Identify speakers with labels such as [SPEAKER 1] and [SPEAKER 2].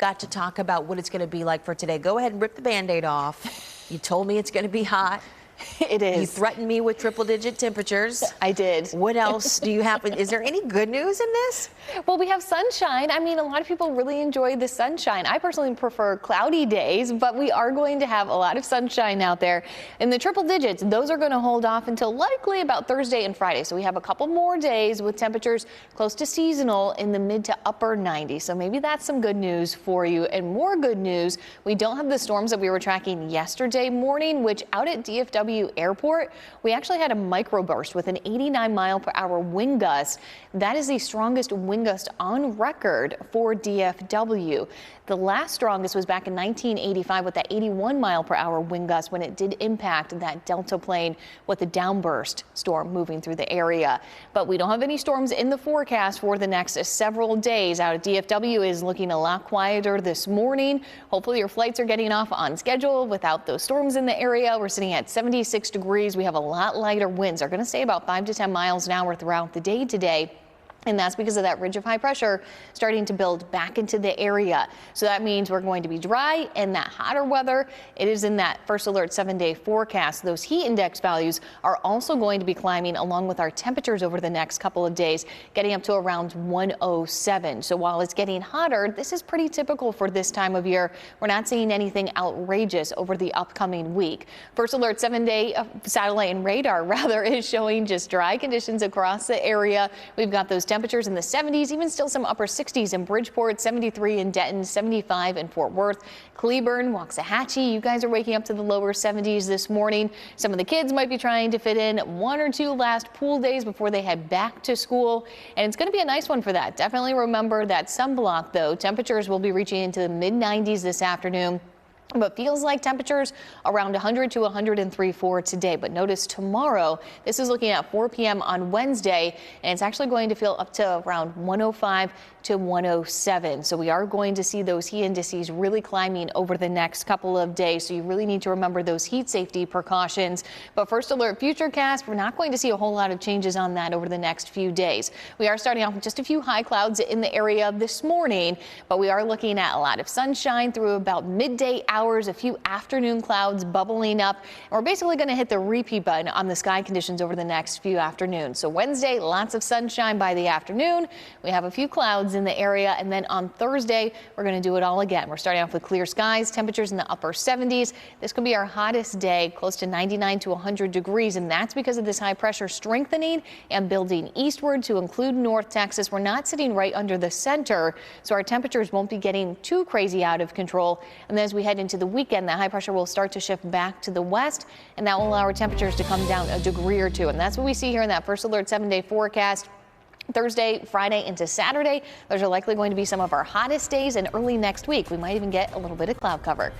[SPEAKER 1] got to talk about what it's going to be like for today. Go ahead and rip the Band-Aid off. You told me it's going to be hot.
[SPEAKER 2] It is.
[SPEAKER 1] You threatened me with triple-digit temperatures.
[SPEAKER 2] I did.
[SPEAKER 1] What else do you have? Is there any good news in this?
[SPEAKER 2] Well, we have sunshine. I mean, a lot of people really enjoy the sunshine. I personally prefer cloudy days, but we are going to have a lot of sunshine out there. And the triple digits, those are going to hold off until likely about Thursday and Friday. So we have a couple more days with temperatures close to seasonal in the mid to upper 90s. So maybe that's some good news for you. And more good news, we don't have the storms that we were tracking yesterday morning, which out at DFW Airport, we actually had a microburst with an 89-mile-per-hour wind gust. That is the strongest wind gust on record for DFW. The last strongest was back in 1985 with that 81-mile-per-hour wind gust when it did impact that Delta plane with a downburst storm moving through the area. But we don't have any storms in the forecast for the next several days. Out at DFW is looking a lot quieter this morning. Hopefully your flights are getting off on schedule without those storms in the area. We're sitting at 76 degrees. We have a lot lighter winds. They're going to stay about 5 to 10 miles an hour throughout the day today. And that's because of that ridge of high pressure starting to build back into the area. So that means we're going to be dry and that hotter weather. It is in that first alert 7-day forecast. Those heat index values are also going to be climbing along with our temperatures over the next couple of days, getting up to around 107. So while it's getting hotter, this is pretty typical for this time of year. We're not seeing anything outrageous over the upcoming week. First alert 7-day satellite and radar is showing just dry conditions across the area. We've got those temperatures in the 70s, even still some upper 60s in Bridgeport, 73 in Denton, 75 in Fort Worth, Cleburne, Waxahachie. You guys are waking up to the lower 70s this morning. Some of the kids might be trying to fit in 1 or 2 last pool days before they head back to school. And it's going to be a nice one for that. Definitely remember that sunblock, though. Temperatures will be reaching into the mid 90s this afternoon. But feels like temperatures around 100 to 103 for today. But notice tomorrow, this is looking at 4 p.m. on Wednesday, and it's actually going to feel up to around 105 to 107. So we are going to see those heat indices really climbing over the next couple of days. So you really need to remember those heat safety precautions. But first alert futurecast, we're not going to see a whole lot of changes on that over the next few days. We are starting off with just a few high clouds in the area this morning, but we are looking at a lot of sunshine through about midday hours, a few afternoon clouds bubbling up. And we're basically going to hit the repeat button on the sky conditions over the next few afternoons. So Wednesday, lots of sunshine by the afternoon. We have a few clouds in the area, and then on Thursday we're going to do it all again. We're starting off with clear skies, temperatures in the upper 70s. This could be our hottest day, close to 99 to 100 degrees, and that's because of this high pressure strengthening and building eastward to include North Texas. We're not sitting right under the center, so our temperatures won't be getting too crazy out of control. And then as we head into the weekend, the high pressure will start to shift back to the west, and that will allow our temperatures to come down a degree or two. And that's what we see here in that first alert 7-day forecast. Thursday, Friday into Saturday, those are likely going to be some of our hottest days, and early next week we might even get a little bit of cloud cover.